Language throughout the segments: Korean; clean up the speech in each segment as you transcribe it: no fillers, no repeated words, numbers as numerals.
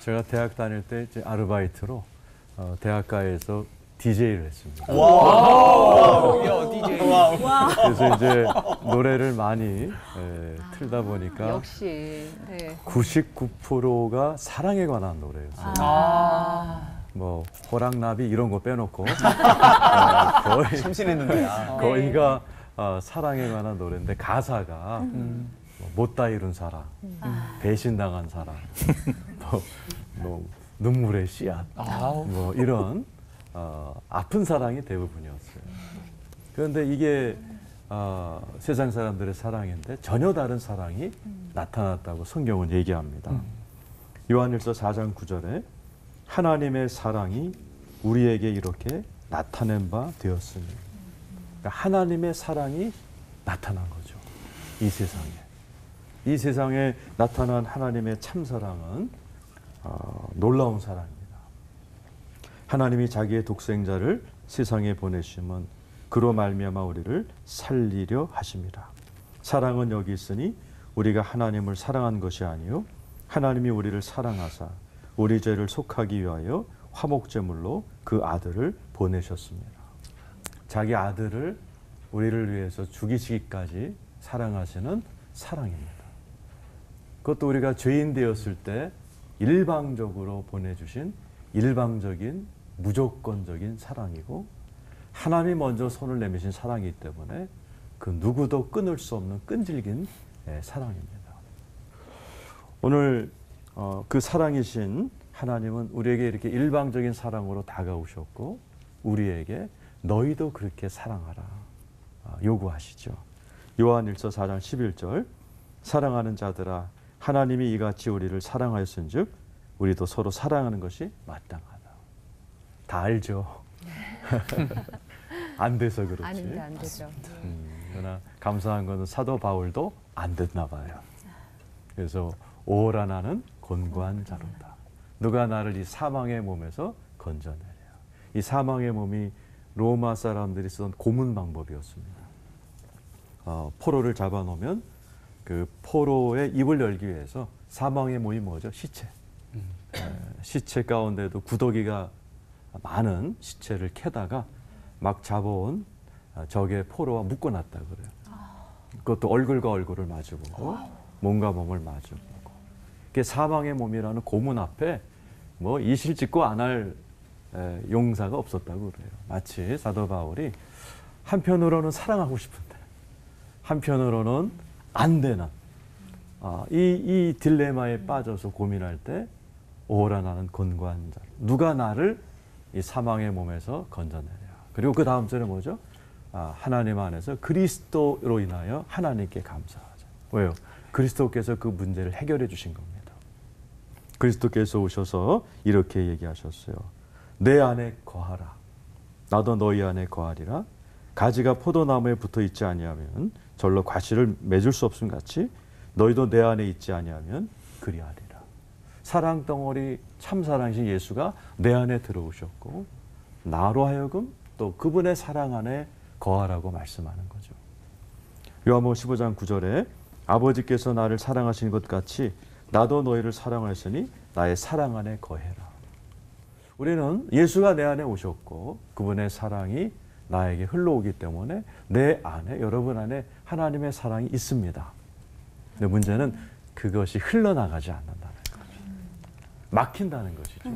제가 대학 다닐 때 이제 아르바이트로 대학가에서 DJ를 했습니다. 와, DJ. 그래서 이제 노래를 많이 틀다 보니까 역시. 네. 99%가 사랑에 관한 노래였어요. 뭐 호랑나비 이런 거 빼놓고 거의 참신했는데. 거의가 사랑에 관한 노래인데 가사가 못다 이룬 사랑, 배신당한 사랑, 뭐 눈물의 씨앗, 뭐 이런 아픈 사랑이 대부분이었어요. 그런데 이게 세상 사람들의 사랑인데 전혀 다른 사랑이 나타났다고 성경은 얘기합니다. 요한일서 4장 9절에 하나님의 사랑이 우리에게 이렇게 나타낸 바 되었으니, 그러니까 하나님의 사랑이 나타난 거죠. 이 세상에. 이 세상에 나타난 하나님의 참사랑은 놀라운 사랑입니다. 하나님이 자기의 독생자를 세상에 보내심은 그로 말미암아 우리를 살리려 하심이라. 사랑은 여기 있으니 우리가 하나님을 사랑한 것이 아니요 하나님이 우리를 사랑하사 우리 죄를 속하기 위하여 화목제물로 그 아들을 보내셨습니다. 자기 아들을 우리를 위해서 죽이시기까지 사랑하시는 사랑입니다. 그것도 우리가 죄인 되었을 때 일방적으로 보내주신 일방적인 무조건적인 사랑이고, 하나님이 먼저 손을 내미신 사랑이기 때문에 그 누구도 끊을 수 없는 끈질긴 사랑입니다. 오늘 그 사랑이신 하나님은 우리에게 이렇게 일방적인 사랑으로 다가오셨고 우리에게 너희도 그렇게 사랑하라 요구하시죠. 요한일서 4장 11절 사랑하는 자들아 하나님이 이같이 우리를 사랑하였은즉 우리도 서로 사랑하는 것이 마땅하다. 다 알죠. 안 돼서 그렇지. 아닌데 안 되죠. 그러나 감사한 것은 사도 바울도 안 됐나 봐요. 그래서 오라 나는 곤고한 자로다. 누가 나를 이 사망의 몸에서 건져내랴. 이 사망의 몸이 로마 사람들이 쓰던 고문 방법이었습니다. 포로를 잡아놓으면 그 포로의 입을 열기 위해서 사망의 몸이 뭐죠? 시체. 시체 가운데도 구더기가 많은 시체를 캐다가 막 잡아온 적의 포로와 묶어놨다 그래요. 그것도 얼굴과 얼굴을 마주보고 몸과 몸을 마주보고. 그게 사망의 몸이라는 고문 앞에 뭐 이실 짓고 안 할 용사가 없었다고 그래요. 마치 사도 바울이 한편으로는 사랑하고 싶은데 한편으로는 안 되는 이 딜레마에 빠져서 고민할 때 오라 나는 곤고한 자. 누가 나를 이 사망의 몸에서 건져내랴. 그리고 그 다음 절에 뭐죠? 하나님 안에서 그리스도로 인하여 하나님께 감사하자. 왜요? 그리스도께서 그 문제를 해결해 주신 겁니다. 그리스도께서 오셔서 이렇게 얘기하셨어요. 내 안에 거하라. 나도 너희 안에 거하리라. 가지가 포도나무에 붙어 있지 아니하면 절로 과실을 맺을 수 없음 같이 너희도 내 안에 있지 아니하면 그리하리라. 사랑 덩어리 참사랑이신 예수가 내 안에 들어오셨고 나로 하여금 또 그분의 사랑 안에 거하라고 말씀하는 거죠. 요한복음 15장 9절에 아버지께서 나를 사랑하신 것 같이 나도 너희를 사랑하였으니 나의 사랑 안에 거해라. 우리는 예수가 내 안에 오셨고 그분의 사랑이 나에게 흘러오기 때문에 내 안에, 여러분 안에 하나님의 사랑이 있습니다. 근데 문제는 그것이 흘러나가지 않는다는 거죠. 막힌다는 것이죠.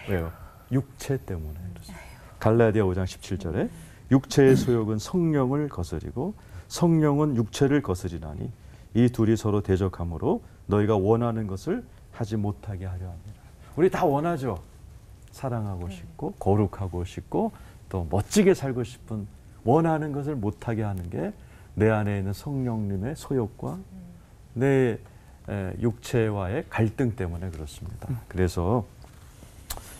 왜요? 육체 때문에 그렇습니다. 갈라디아 5장 17절에 육체의 소욕은 성령을 거스리고 성령은 육체를 거스리나니 이 둘이 서로 대적하므로 너희가 원하는 것을 하지 못하게 하려 합니다. 우리 다 원하죠. 사랑하고 싶고 거룩하고 싶고 또 멋지게 살고 싶은 원하는 것을 못하게 하는 게 내 안에 있는 성령님의 소욕과 내 육체와의 갈등 때문에 그렇습니다. 그래서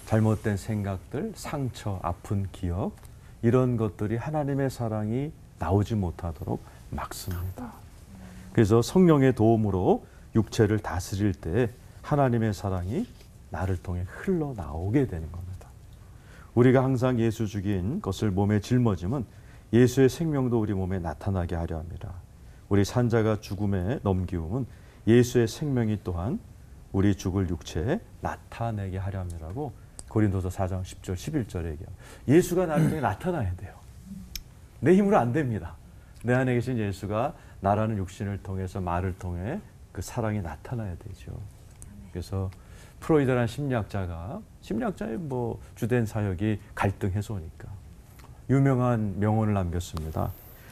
잘못된 생각들, 상처, 아픈 기억 이런 것들이 하나님의 사랑이 나오지 못하도록 막습니다. 그래서 성령의 도움으로 육체를 다스릴 때 하나님의 사랑이 나를 통해 흘러나오게 되는 겁니다. 우리가 항상 예수 죽인 것을 몸에 짊어짐은 예수의 생명도 우리 몸에 나타나게 하려 합니다. 우리 산자가 죽음에 넘기움은 예수의 생명이 또한 우리 죽을 육체에 나타내게 하렴이라고 고린도서 4장 10절 11절에 얘기해요. 예수가 나를 통해 나타나야 돼요. 내 힘으로 안 됩니다. 내 안에 계신 예수가 나라는 육신을 통해서 말을 통해 그 사랑이 나타나야 되죠. 그래서 프로이드라는 심리학자의 뭐 주된 사역이 갈등 해소니까 유명한 명언을 남겼습니다.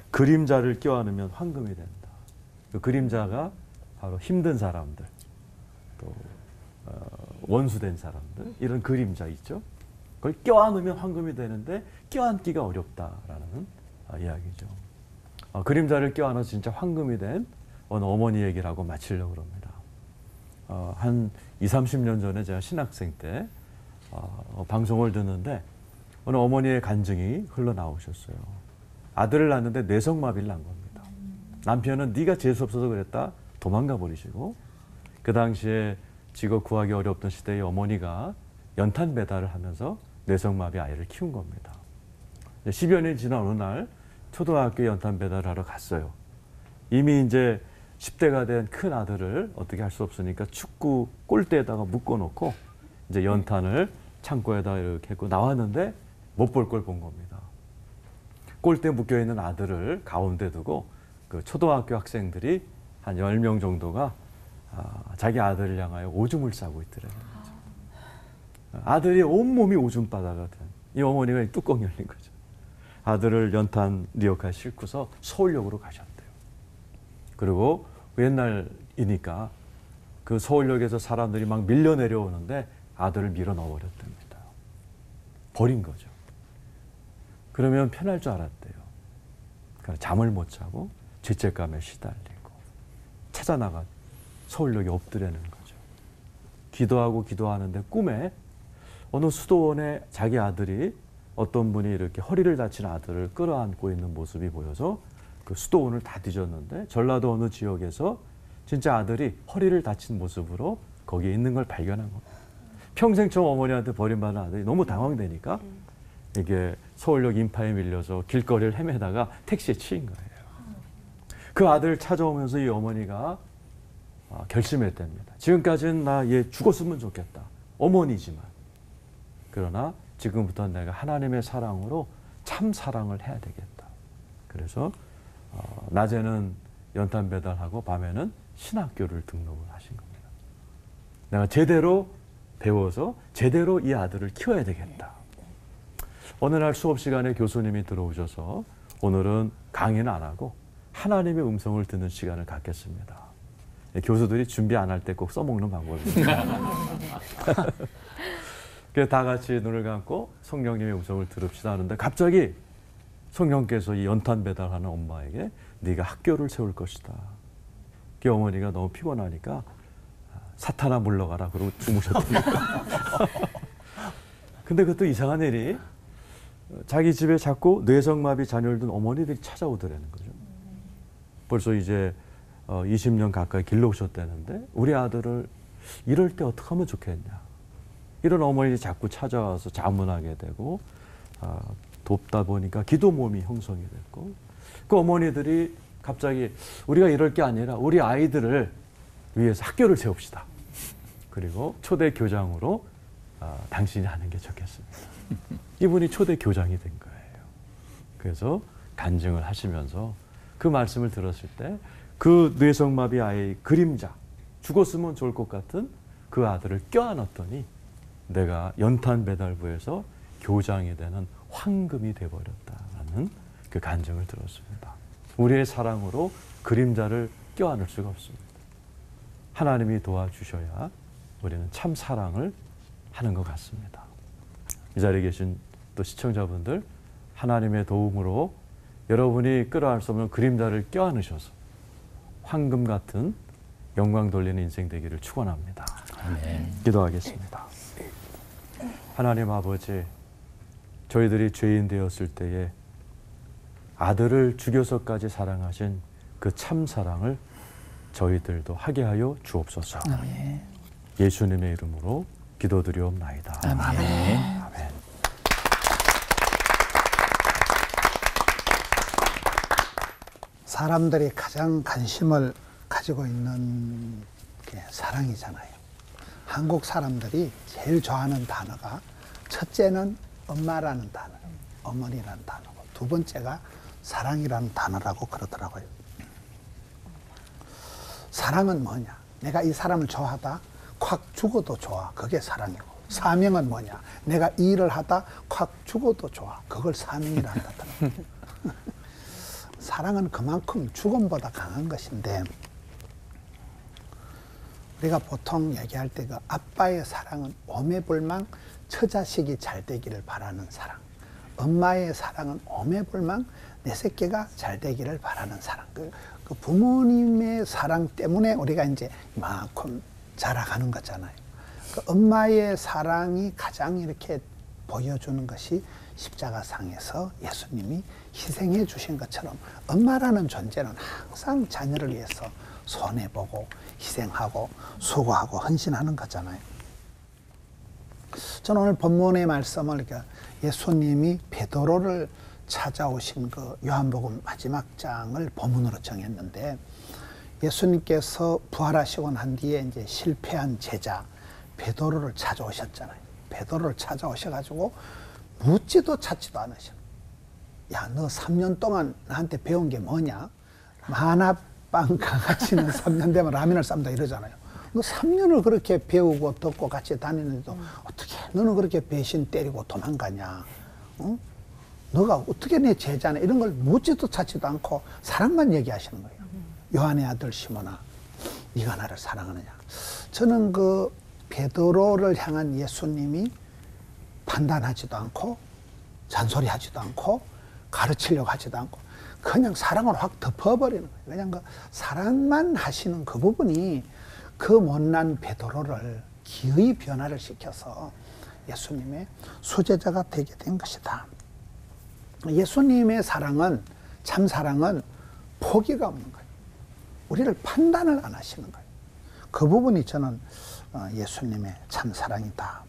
그림자를 껴안으면 황금이 된다. 그 그림자가 바로 힘든 사람들, 또 원수된 사람들, 이런 그림자 있죠. 그걸 껴안으면 황금이 되는데 껴안기가 어렵다라는 이야기죠. 그림자를 껴안아서 진짜 황금이 된 어느 어머니 얘기를 하고 마치려고 합니다. 한 30년 전에 제가 신학생 때 방송을 듣는데 어느 어머니의 간증이 흘러나오셨어요. 아들을 낳았는데 뇌성마비를 난 겁니다. 남편은 네가 재수 없어서 그랬다 도망가 버리시고, 그 당시에 직업 구하기 어렵던 시대의 어머니가 연탄 배달을 하면서 뇌성마비 아이를 키운 겁니다. 10여 년이 지난 어느 날 초등학교 연탄 배달을 하러 갔어요. 이미 이제 10대가 된 큰 아들을 어떻게 할 수 없으니까 축구 골대에다가 묶어놓고 이제 연탄을 창고에다 이렇게 했고 나왔는데 못 볼 걸 본 겁니다. 골대에 묶여있는 아들을 가운데 두고 그 초등학교 학생들이 한 10명 정도가 자기 아들을 향하여 오줌을 싸고 있더래요. 아들이 온몸이 오줌바다가 된 이 어머니가 이 뚜껑 열린 거죠. 아들을 연탄 리어카에 싣고서 서울역으로 가셨대요. 그리고 옛날이니까 그 서울역에서 사람들이 막 밀려 내려오는데 아들을 밀어 넣어버렸답니다. 버린 거죠. 그러면 편할 줄 알았대요. 그러니까 잠을 못 자고 죄책감에 시달리고 찾아나가 서울역에 엎드려는 거죠. 기도하고 기도하는데 꿈에 어느 수도원에 자기 아들이 어떤 분이 이렇게 허리를 다친 아들을 끌어안고 있는 모습이 보여서 그 수도원을 다 뒤졌는데 전라도 어느 지역에서 진짜 아들이 허리를 다친 모습으로 거기에 있는 걸 발견한 겁니다. 평생 처음 어머니한테 버림받은 아들이 너무 당황되니까 이게 서울역 인파에 밀려서 길거리를 헤매다가 택시에 치인 거예요. 그 아들을 찾아오면서 이 어머니가 결심했답니다. 지금까지는 나 얘 죽었으면 좋겠다. 어머니지만. 그러나 지금부터 내가 하나님의 사랑으로 참 사랑을 해야 되겠다. 그래서 낮에는 연탄 배달하고 밤에는 신학교를 등록을 하신 겁니다. 내가 제대로 배워서 제대로 이 아들을 키워야 되겠다. 어느 날 수업 시간에 교수님이 들어오셔서 오늘은 강의는 안 하고 하나님의 음성을 듣는 시간을 갖겠습니다. 교수들이 준비 안 할 때 꼭 써먹는 방법입니다. 그래서 다 같이 눈을 감고 성령님의 음성을 들읍시다 하는데 갑자기 성령께서 이 연탄 배달하는 엄마에게 네가 학교를 세울 것이다. 그 어머니가 너무 피곤하니까 사탄아 물러가라 그러고 주무셨답니다. 근데 그것도 이상한 일이 자기 집에 자꾸 뇌성마비 자녀를 둔 어머니들이 찾아오더라는 거죠. 벌써 이제 20년 가까이 길러오셨다는데 우리 아들을 이럴 때 어떻게 하면 좋겠냐. 이런 어머니들이 자꾸 찾아와서 자문하게 되고 돕다 보니까 기도 모임이 형성이 됐고 그 어머니들이 갑자기 우리가 이럴 게 아니라 우리 아이들을 위해서 학교를 세웁시다. 그리고 초대 교장으로 당신이 하는 게 좋겠습니다. 이분이 초대 교장이 된 거예요. 그래서 간증을 하시면서 그 말씀을 들었을 때 그 뇌성마비 아이의 그림자, 죽었으면 좋을 것 같은 그 아들을 껴안았더니 내가 연탄 배달부에서 교장이 되는 황금이 돼버렸다라는 그 간증을 들었습니다. 우리의 사랑으로 그림자를 껴안을 수가 없습니다. 하나님이 도와주셔야 우리는 참 사랑을 하는 것 같습니다. 이 자리에 계신 또 시청자분들, 하나님의 도움으로 여러분이 끌어안을 수 없는 그림자를 껴안으셔서 황금 같은 영광 돌리는 인생 되기를 축원합니다. 아멘. 기도하겠습니다. 하나님 아버지, 저희들이 죄인 되었을 때에 아들을 죽여서까지 사랑하신 그 참 사랑을 저희들도 하게 하여 주옵소서. 아멘. 예수님의 이름으로 기도드리옵나이다. 아멘. 아멘. 사람들이 가장 관심을 가지고 있는 게 사랑이잖아요. 한국 사람들이 제일 좋아하는 단어가 첫째는 엄마라는 단어, 어머니라는 단어고 두 번째가 사랑이라는 단어라고 그러더라고요. 사랑은 뭐냐? 내가 이 사람을 좋아하다 콱 죽어도 좋아. 그게 사랑이고. 사명은 뭐냐? 내가 이 일을 하다 콱 죽어도 좋아. 그걸 사명이라 한다더라고요. 사랑은 그만큼 죽음보다 강한 것인데 우리가 보통 얘기할 때 그 아빠의 사랑은 오매불망 처자식이 잘 되기를 바라는 사랑. 엄마의 사랑은 오매불망 내 새끼가 잘 되기를 바라는 사랑. 그 부모님의 사랑 때문에 우리가 이제 이만큼 자라가는 거잖아요. 그 엄마의 사랑이 가장 이렇게 보여주는 것이 십자가상에서 예수님이 희생해 주신 것처럼 엄마라는 존재는 항상 자녀를 위해서 손해보고 희생하고 수고하고 헌신하는 거잖아요. 저는 오늘 본문의 말씀을 예수님이 베드로를 찾아오신 그 요한복음 마지막 장을 본문으로 정했는데 예수님께서 부활하시고 난 뒤에 이제 실패한 제자 베드로를 찾아오셨잖아요. 베드로를 찾아오셔가지고 묻지도 찾지도 않으셔. 야, 너 3년 동안 나한테 배운 게 뭐냐? 만화빵 강아지는 3년 되면 라면을 쌈다 이러잖아요. 너 3년을 그렇게 배우고 듣고 같이 다니는데도 어떻게 너는 그렇게 배신 때리고 도망가냐? 어? 너가 어떻게 내 제자냐? 이런 걸 묻지도 찾지도 않고 사랑만 얘기하시는 거예요. 요한의 아들 시몬아, 네가 나를 사랑하느냐? 저는 그 베드로를 향한 예수님이 판단하지도 않고 잔소리하지도 않고 가르치려고 하지도 않고 그냥 사랑을 확 덮어버리는 거예요. 그냥 그 사랑만 하시는 그 부분이 그 못난 베드로를 기의 변화를 시켜서 예수님의 수제자가 되게 된 것이다. 예수님의 사랑은, 참 사랑은 포기가 없는 거예요. 우리를 판단을 안 하시는 거예요. 그 부분이 저는 예수님의 참 사랑이다.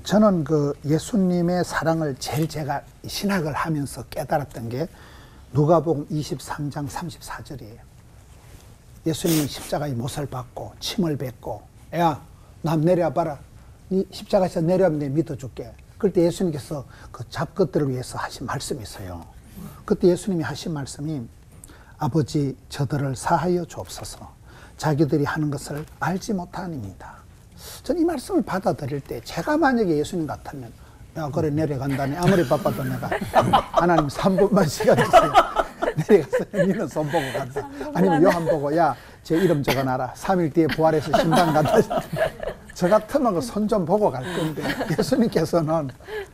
저는 그 예수님의 사랑을 제일 제가 신학을 하면서 깨달았던 게 누가복음 23장 34절이에요. 예수님이 십자가에 못을 박고 침을 뱉고 야, 남 내려봐라. 네 십자가에서 내려오면 내가 믿어줄게. 그럴 때 예수님께서 그 잡것들을 위해서 하신 말씀이 있어요. 그때 예수님이 하신 말씀이 아버지 저들을 사하여 주옵소서. 자기들이 하는 것을 알지 못하니이다. 저는 이 말씀을 받아들일 때 제가 만약에 예수님 같으면 야 그래 내려간다니 아무리 바빠도 내가 하나님 3분만 시간 주세요. 내려가서 니는 손 보고 간다. 아니면 요한 보고 야 제 이름 적어놔라. 3일 뒤에 부활해서 신방 간다. 저 같으면 손 좀 보고 갈 건데 예수님께서는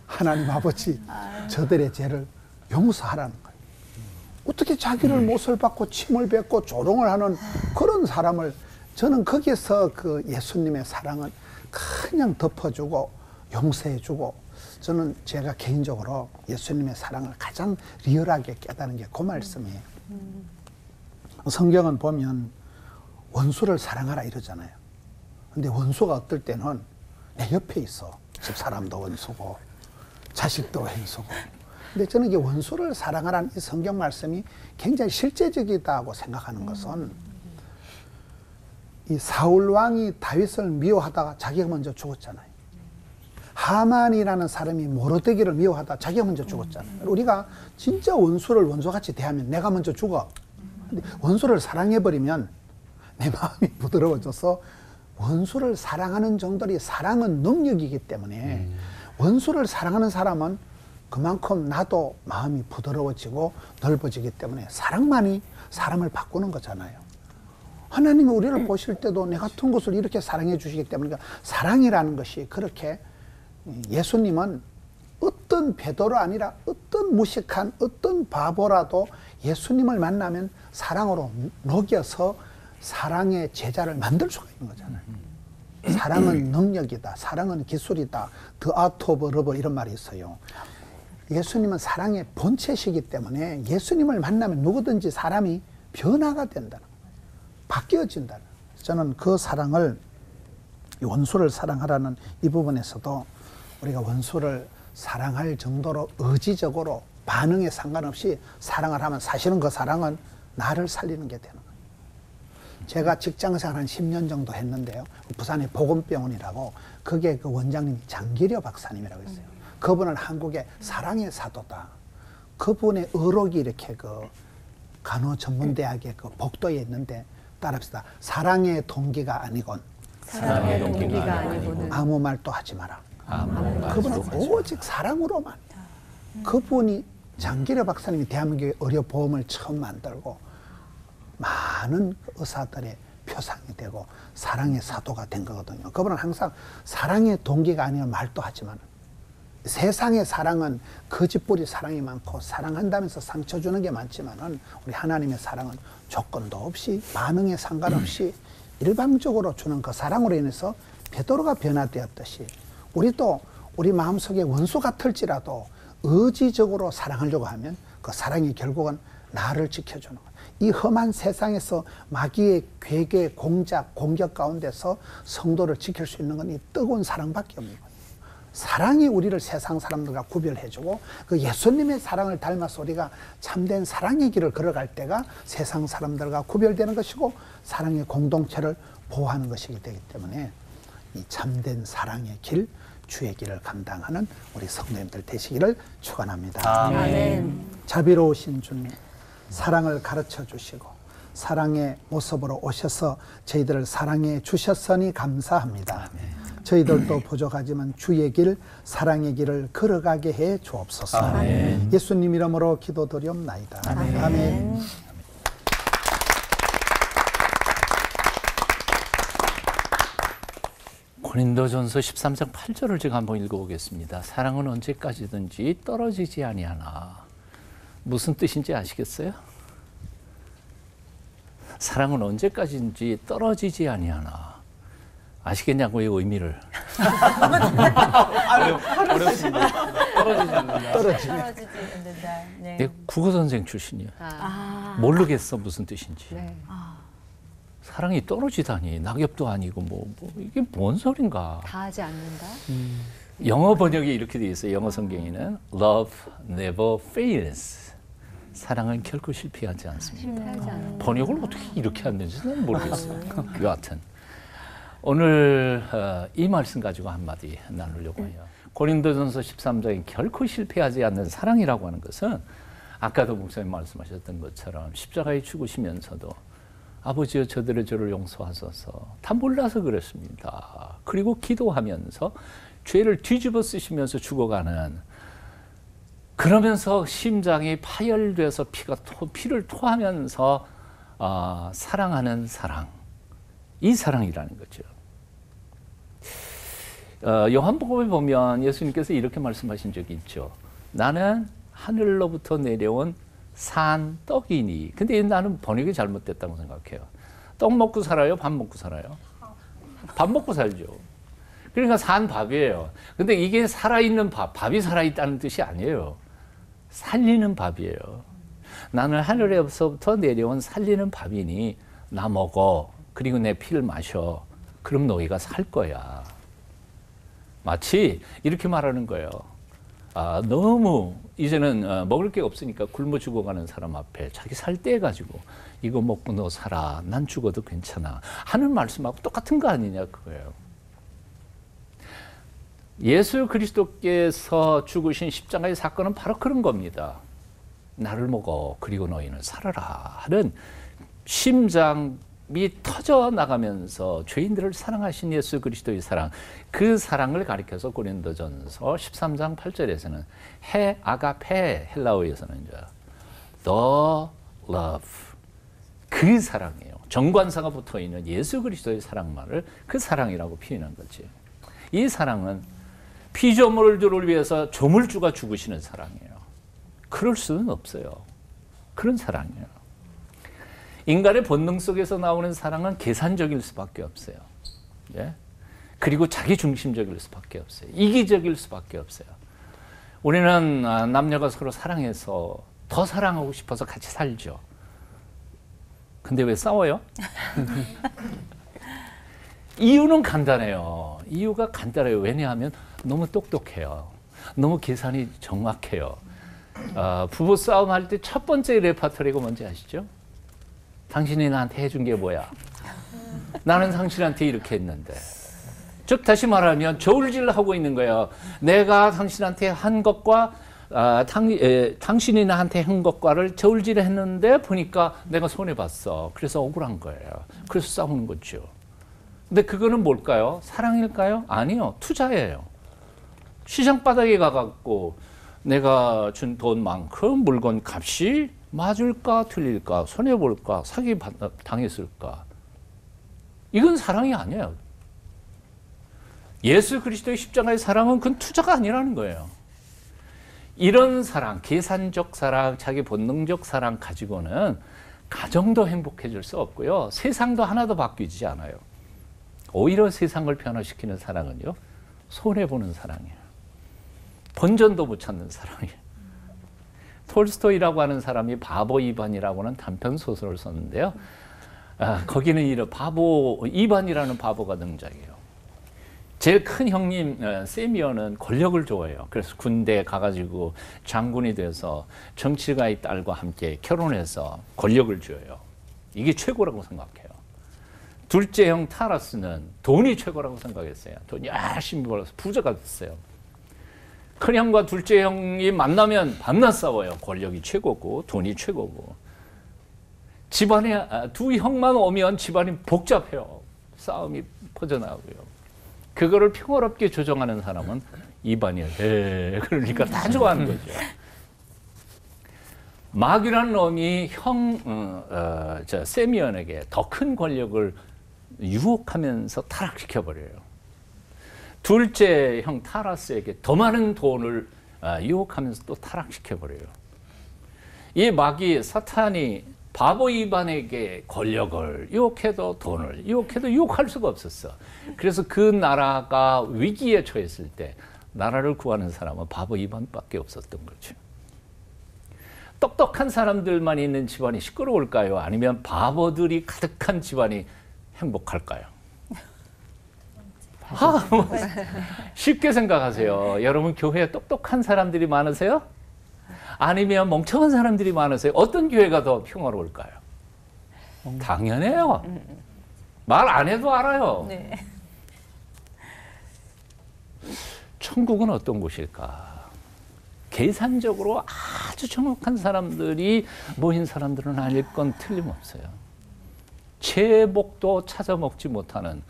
하나님 아버지 저들의 죄를 용서하라는 거예요. 어떻게 자기를 못을 받고 침을 뱉고 조롱을 하는 그런 사람을 저는 거기서 그 예수님의 사랑은 그냥 덮어주고 용서해주고 저는 제가 개인적으로 예수님의 사랑을 가장 리얼하게 깨달은 게 그 말씀이에요. 성경은 보면 원수를 사랑하라 이러잖아요. 근데 원수가 어떨 때는 내 옆에 있어. 집 사람도 원수고 자식도 원수고. 근데 저는 이게 원수를 사랑하라는 이 성경 말씀이 굉장히 실제적이다고 생각하는 것은 이 사울 왕이 다윗을 미워하다가 자기가 먼저 죽었잖아요. 하만이라는 사람이 모르드기를 미워하다 자기가 먼저 죽었잖아요. 우리가 진짜 원수를 원수같이 대하면 내가 먼저 죽어. 근데 원수를 사랑해버리면 내 마음이 부드러워져서 원수를 사랑하는 정도의 사랑은 능력이기 때문에 원수를 사랑하는 사람은 그만큼 나도 마음이 부드러워지고 넓어지기 때문에 사랑만이 사람을 바꾸는 거잖아요. 하나님이 우리를 보실 때도 내 같은 것을 이렇게 사랑해 주시기 때문에 사랑이라는 것이 그렇게 예수님은 어떤 베드로 아니라 어떤 무식한 어떤 바보라도 예수님을 만나면 사랑으로 녹여서 사랑의 제자를 만들 수가 있는 거잖아요. 사랑은 능력이다. 사랑은 기술이다. The art of love 이런 말이 있어요. 예수님은 사랑의 본체시기 때문에 예수님을 만나면 누구든지 사람이 변화가 된다는 거예요. 바뀌어진다는 거예요. 저는 그 사랑을 원수를 사랑하라는 이 부분에서도 우리가 원수를 사랑할 정도로 의지적으로 반응에 상관없이 사랑을 하면 사실은 그 사랑은 나를 살리는 게 되는 거예요. 제가 직장생활 한 10년 정도 했는데요. 부산의 보건병원이라고 그게 그 원장님이 장기려 박사님이라고 있어요. 그분은 한국의 사랑의 사도다. 그분의 의록이 이렇게 그 간호전문대학의 그 복도에 있는데 따라합시다. 사랑의 동기가 아니건 사랑의 동기가 아니고는 아무 말도 하지 마라. 아무 그분은 오직 사랑으로만. 그분이 장기려 박사님이 대한민국의 의료보험을 처음 만들고 많은 의사들의 표상이 되고 사랑의 사도가 된 거거든요. 그분은 항상 사랑의 동기가 아니면 말도 하지만 세상의 사랑은 거짓부리 사랑이 많고 사랑한다면서 상처 주는 게 많지만은 우리 하나님의 사랑은 조건도 없이 반응에 상관없이 일방적으로 주는 그 사랑으로 인해서 베드로가 변화되었듯이 우리도 우리 마음속에 원수 같을지라도 의지적으로 사랑하려고 하면 그 사랑이 결국은 나를 지켜주는 거예요. 이 험한 세상에서 마귀의 괴계, 공작, 공격 가운데서 성도를 지킬 수 있는 건 이 뜨거운 사랑밖에 없는 거예요. 사랑이 우리를 세상 사람들과 구별해주고 그 예수님의 사랑을 닮아서 우리가 참된 사랑의 길을 걸어갈 때가 세상 사람들과 구별되는 것이고 사랑의 공동체를 보호하는 것이기 되기 때문에 이 참된 사랑의 길, 주의 길을 감당하는 우리 성도님들 되시기를 축원합니다. 아멘. 자비로우신 주님, 사랑을 가르쳐 주시고 사랑의 모습으로 오셔서 저희들을 사랑해 주셨으니 감사합니다. 저희들도 부족하지만 주의 길, 사랑의 길을 걸어가게 해 주옵소서. 아멘. 예수님 이름으로 기도드리옵나이다. 아멘. 고린도전서 13장 8절을 제가 한번 읽어보겠습니다. 사랑은 언제까지든지 떨어지지 아니하나. 무슨 뜻인지 아시겠어요? 사랑은 언제까지든지 떨어지지 아니하나. 아시겠냐고요, 의미를. 떨어지지 않는다. 네. 내 국어 선생 출신이에요. 모르겠어 무슨 뜻인지. 네. 사랑이 떨어지다니 낙엽도 아니고 뭐 이게 뭔 소린가. 다 하지 않는다. 영어 번역이 이렇게 돼 있어요. 영어 성경에는 Love never fails. 사랑은 결코 실패하지 않습니다. 실패하지 않는다. 번역을 어떻게 이렇게 했는지는 모르겠어요. 여하튼 오늘 이 말씀 가지고 한마디 나누려고 해요. 고린도전서 13장에 결코 실패하지 않는 사랑이라고 하는 것은 아까도 목사님 말씀하셨던 것처럼 십자가에 죽으시면서도 아버지여 저들의 죄를 용서하소서. 다 몰라서 그렇습니다. 그리고 기도하면서 죄를 뒤집어 쓰시면서 죽어가는, 그러면서 심장이 파열돼서 피를 토하면서 사랑하는 사랑, 이 사랑이라는 거죠. 요한복음에 보면 예수님께서 이렇게 말씀하신 적이 있죠. 나는 하늘로부터 내려온 산 떡이니. 근데 나는 번역이 잘못됐다고 생각해요. 떡 먹고 살아요? 밥 먹고 살아요? 밥 먹고 살죠. 그러니까 산 밥이에요. 근데 이게 살아있는 밥, 밥이 살아있다는 뜻이 아니에요. 살리는 밥이에요. 나는 하늘에서부터 내려온 살리는 밥이니 나 먹어. 그리고 내 피를 마셔. 그럼 너희가 살 거야. 마치 이렇게 말하는 거예요. 너무 이제는 먹을 게 없으니까 굶어 죽어가는 사람 앞에 자기 살 떼가지고 이거 먹고 너 살아. 난 죽어도 괜찮아. 하는 말씀하고 똑같은 거 아니냐 그거예요. 예수 그리스도께서 죽으신 십자가의 사건은 바로 그런 겁니다. 나를 먹어. 그리고 너희는 살아라. 하는 심장이 터져 나가면서 죄인들을 사랑하신 예수 그리스도의 사랑, 그 사랑을 가리켜서 고린도전서 13장 8절에서는 아가페, 헬라어에서는 이제 the love, 그 사랑이에요. 정관사가 붙어 있는 예수 그리스도의 사랑만을 그 사랑이라고 표현한 거지. 이 사랑은 피조물들을 위해서 조물주가 죽으시는 사랑이에요. 그럴 수는 없어요. 그런 사랑이에요. 인간의 본능 속에서 나오는 사랑은 계산적일 수밖에 없어요. 예? 그리고 자기중심적일 수밖에 없어요. 이기적일 수밖에 없어요. 우리는 남녀가 서로 사랑해서 더 사랑하고 싶어서 같이 살죠. 근데 왜 싸워요? 이유는 간단해요. 이유가 간단해요. 왜냐하면 너무 똑똑해요. 너무 계산이 정확해요. 부부 싸움 할 때 첫 번째 레퍼토리가 뭔지 아시죠? 당신이 나한테 해준 게 뭐야? 나는 당신한테 이렇게 했는데. 즉 다시 말하면 저울질하고 있는 거예요. 내가 당신한테 한 것과 당신이 나한테 한 것과를 저울질했는데 보니까 내가 손해봤어. 그래서 억울한 거예요. 그래서 싸우는 거죠. 근데 그거는 뭘까요? 사랑일까요? 아니요. 투자예요. 시장 바닥에 가갖고 내가 준 돈만큼 물건 값이 맞을까 틀릴까 손해볼까 사기 당했을까 이건 사랑이 아니에요. 예수 그리스도의 십자가의 사랑은 그건 투자가 아니라는 거예요. 이런 사랑, 계산적 사랑, 자기 본능적 사랑 가지고는 가정도 행복해질 수 없고요. 세상도 하나도 바뀌지 않아요. 오히려 세상을 변화시키는 사랑은요. 손해보는 사랑이에요. 본전도 못 찾는 사랑이에요. 톨스토이라고 하는 사람이 바보 이반이라고는 단편 소설을 썼는데요. 거기는 이런 바보 이반이라는 바보가 등장해요. 제일 큰 형님 세미어는 권력을 좋아해요. 그래서 군대에 가가지고 장군이 돼서 정치가의 딸과 함께 결혼해서 권력을 쥐어요. 이게 최고라고 생각해요. 둘째 형 타라스는 돈이 최고라고 생각했어요. 돈 열심히 벌어서 부자가 됐어요. 큰 형과 둘째 형이 만나면 밤낮 싸워요. 권력이 최고고 돈이 최고고. 집안에 두 형만 오면 집안이 복잡해요. 싸움이 퍼져나가고요. 그거를 평화롭게 조정하는 사람은 이반이에요. 그러니까 다 좋아하는 거죠. 마귀라는 놈이 세미언에게 더 큰 권력을 유혹하면서 타락시켜버려요. 둘째 형 타라스에게 더 많은 돈을 유혹하면서 또 타락시켜버려요. 이 마귀 사탄이 바보 이반에게 권력을 유혹해도 돈을 유혹해도 유혹할 수가 없었어. 그래서 그 나라가 위기에 처했을 때 나라를 구하는 사람은 바보 이반밖에 없었던 거죠. 똑똑한 사람들만 있는 집안이 시끄러울까요? 아니면 바보들이 가득한 집안이 행복할까요? 쉽게 생각하세요. 여러분 교회에 똑똑한 사람들이 많으세요? 아니면 멍청한 사람들이 많으세요? 어떤 교회가 더 평화로울까요? 당연해요. 말 안 해도 알아요. 네. 천국은 어떤 곳일까? 계산적으로 아주 정확한 사람들이 모인 사람들은 아닐 건 틀림없어요. 제복도 찾아 먹지 못하는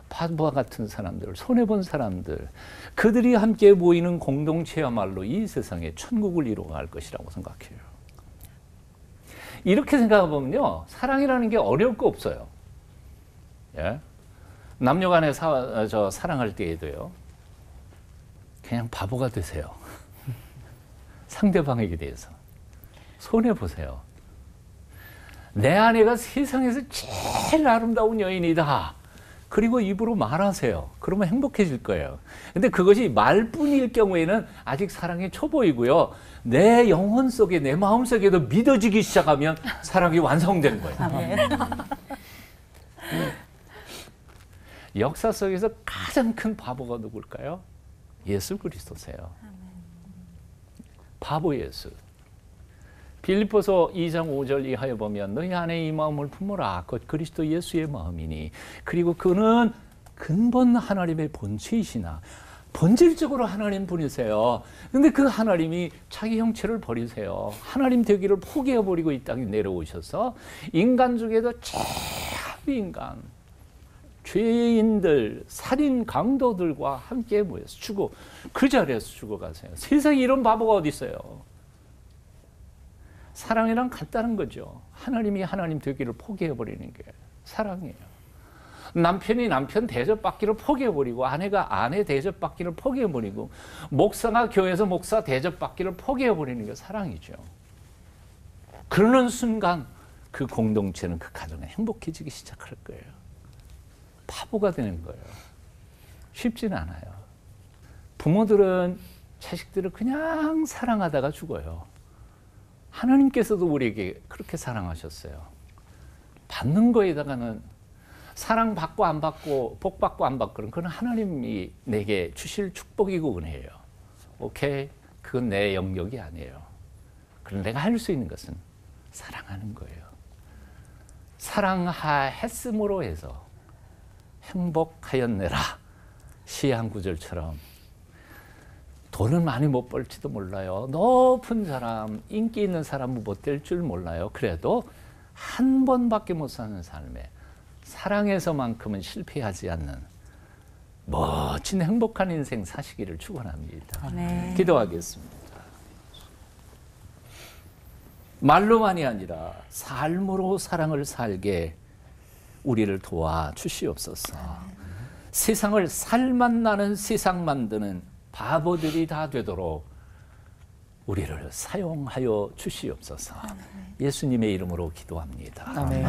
바보와 같은 사람들, 손해본 사람들, 그들이 함께 모이는 공동체야말로 이 세상에 천국을 이루어갈 것이라고 생각해요. 이렇게 생각해보면요, 사랑이라는 게 어려울 거 없어요. 예? 남녀간에 사랑할 때에도요, 그냥 바보가 되세요. 상대방에게 대해서. 손해보세요. 내 아내가 세상에서 제일 아름다운 여인이다. 그리고 입으로 말하세요. 그러면 행복해질 거예요. 근데 그것이 말뿐일 경우에는 아직 사랑이 초보이고요. 내 영혼 속에, 내 마음 속에도 믿어지기 시작하면 사랑이 완성된 거예요. 역사 속에서 가장 큰 바보가 누굴까요? 예수 그리스도세요. 바보 예수. 빌립보서 2장 5절 이하에 보면 너희 안에 이 마음을 품어라. 곧 그리스도 예수의 마음이니. 그리고 그는 근본 하나님의 본체이시나. 본질적으로 하나님 분이세요. 근데 그 하나님이 자기 형체를 버리세요. 하나님 되기를 포기해버리고 이 땅에 내려오셔서 인간 중에도 최악의 인간, 죄인들, 살인 강도들과 함께 모여서 죽어, 그 자리에서 죽어가세요. 세상에 이런 바보가 어디 있어요? 사랑이란 간단한 거죠. 하나님이 하나님 되기를 포기해버리는 게 사랑이에요. 남편이 남편 대접받기를 포기해버리고 아내가 아내 대접받기를 포기해버리고 목사가 교회에서 목사 대접받기를 포기해버리는 게 사랑이죠. 그러는 순간 그 공동체는 그 가정에 행복해지기 시작할 거예요. 바보가 되는 거예요. 쉽지는 않아요. 부모들은 자식들을 그냥 사랑하다가 죽어요. 하나님께서도 우리에게 그렇게 사랑하셨어요. 받는 거에다가는 사랑받고 안 받고 복 받고 안 받고는 그건 하나님이 내게 주실 축복이고 은혜예요. 오케이? 그건 내 영역이 아니에요. 그럼 내가 할 수 있는 것은 사랑하는 거예요. 사랑했음으로 해서 행복하였네라. 시 한 구절처럼 돈을 많이 못 벌지도 몰라요. 높은 사람, 인기 있는 사람은 못 될 줄 몰라요. 그래도 한 번밖에 못 사는 삶에 사랑에서만큼은 실패하지 않는 멋진 행복한 인생 사시기를 축원합니다. 네. 기도하겠습니다. 말로만이 아니라 삶으로 사랑을 살게 우리를 도와 주시옵소서. 세상을 살맛 나는 세상 만드는 바보들이 다 되도록 우리를 사용하여 주시옵소서. 예수님의 이름으로 기도합니다. 네.